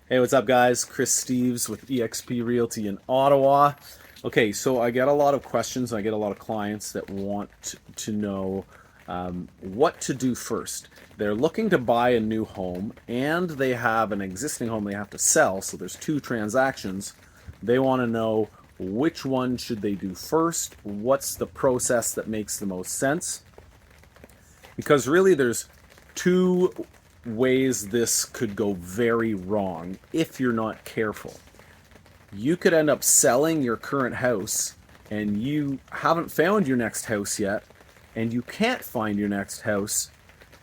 Hey, what's up, guys? Chris Steeves with eXp Realty in Ottawa. Okay, so I get a lot of questions. I get a lot of clients that want to know what to do first. They're looking to buy a new home and they have an existing home they have to sell. So there's two transactions. They want to know which one should they do first? What's the process that makes the most sense? Because really, there's two ways this could go very wrong if you're not careful. You could end up selling your current house and you haven't found your next house yet, and you can't find your next house,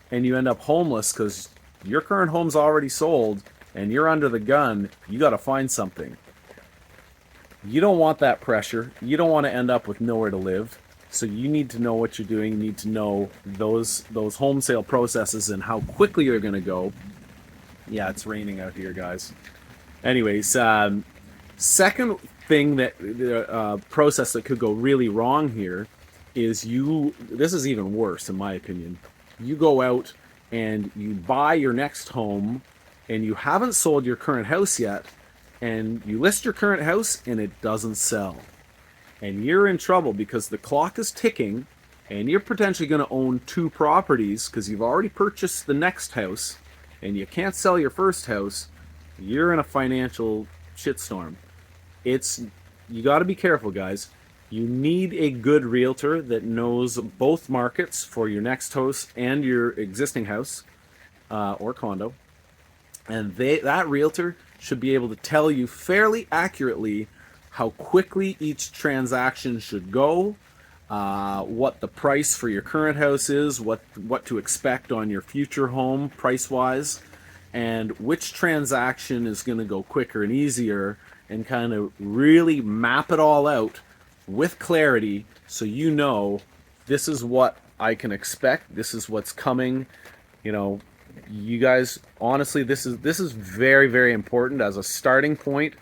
and you end up homeless because your current home's already sold and you're under the gun. You got to find something. You don't want that pressure. You don't want to end up with nowhere to live. So you need to know what you're doing. You need to know those home sale processes and how quickly you're going to go. Yeah, it's raining out here, guys. Anyways, second thing that process that could go really wrong here is you. This is even worse, in my opinion. You go out and you buy your next home, and you haven't sold your current house yet, and you list your current house and it doesn't sell, and you're in trouble because the clock is ticking, and you're potentially going to own two properties because you've already purchased the next house and you can't sell your first house. You're in a financial shitstorm. It's You got to be careful, guys. You need a good realtor that knows both markets for your next house and your existing house or condo, and that realtor should be able to tell you fairly accurately how quickly each transaction should go, what the price for your current house is, what to expect on your future home price wise, and which transaction is going to go quicker and easier, and kind of really map it all out with clarity so you know this is what I can expect, this is what's coming. You know, you guys, honestly, this is very, very important as a starting point.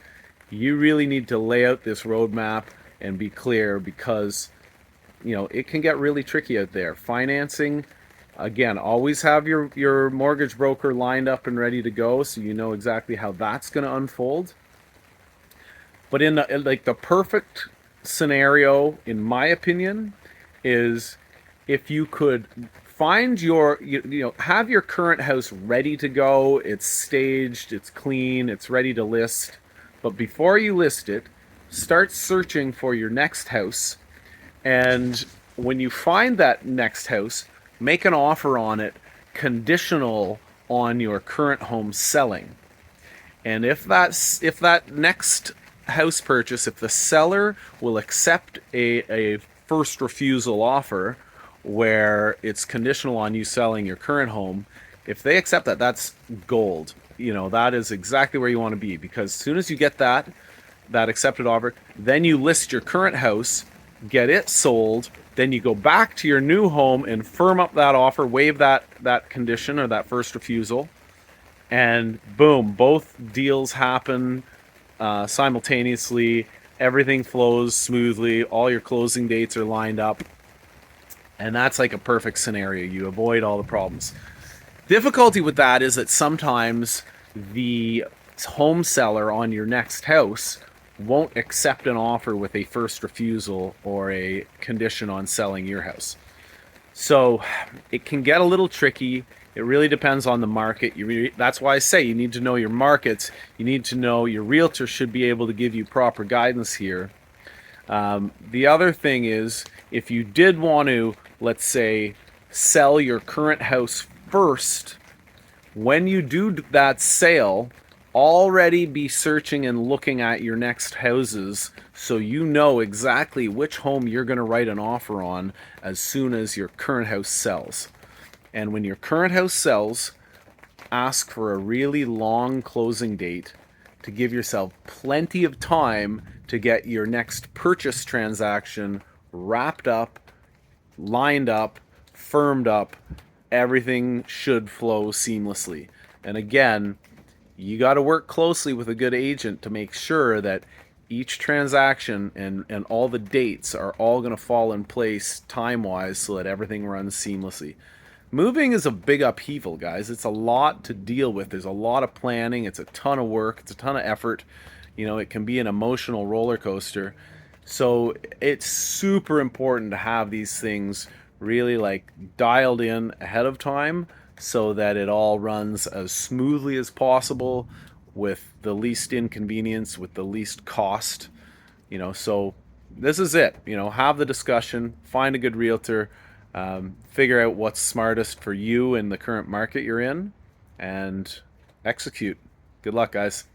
You really need to lay out this roadmap and be clear, because it can get really tricky out there. Financing, again, always have your mortgage broker lined up and ready to go so you know exactly how that's going to unfold. But in the perfect scenario, in my opinion, is if you could find have your current house ready to go. It's staged, it's clean, it's ready to list. But before you list it, start searching for your next house. And when you find that next house, make an offer on it conditional on your current home selling. And if that next house purchase, if the seller will accept a first refusal offer where it's conditional on you selling your current home, if they accept that, that's gold. That is exactly where you want to be, because as soon as you get that accepted offer, then you list your current house, get it sold, then you go back to your new home and firm up that offer, waive that condition or that first refusal, and boom, both deals happen simultaneously. Everything flows smoothly. All your closing dates are lined up, and that's like a perfect scenario. You avoid all the problems. Difficulty with that is that sometimes the home seller on your next house won't accept an offer with a first refusal or a condition on selling your house. So it can get a little tricky. It really depends on the market. That's why I say you need to know your markets. You need to know your realtor should be able to give you proper guidance here. The other thing is, if you did want to, let's say, sell your current house first, when you do that sale, already be searching and looking at your next houses so you know exactly which home you're going to write an offer on as soon as your current house sells. And when your current house sells, ask for a really long closing date to give yourself plenty of time to get your next purchase transaction wrapped up, lined up, firmed up. Everything should flow seamlessly. And again, you got to work closely with a good agent to make sure that each transaction and all the dates are all going to fall in place time-wise so that everything runs seamlessly. Moving is a big upheaval, guys. It's a lot to deal with. There's a lot of planning. It's a ton of work. It's a ton of effort. You know, it can be an emotional roller coaster. So it's super important to have these things really like dialed in ahead of time so that it all runs as smoothly as possible with the least inconvenience, with the least cost. So this is it. Have the discussion, find a good realtor, figure out what's smartest for you in the current market you're in, and execute. Good luck, guys.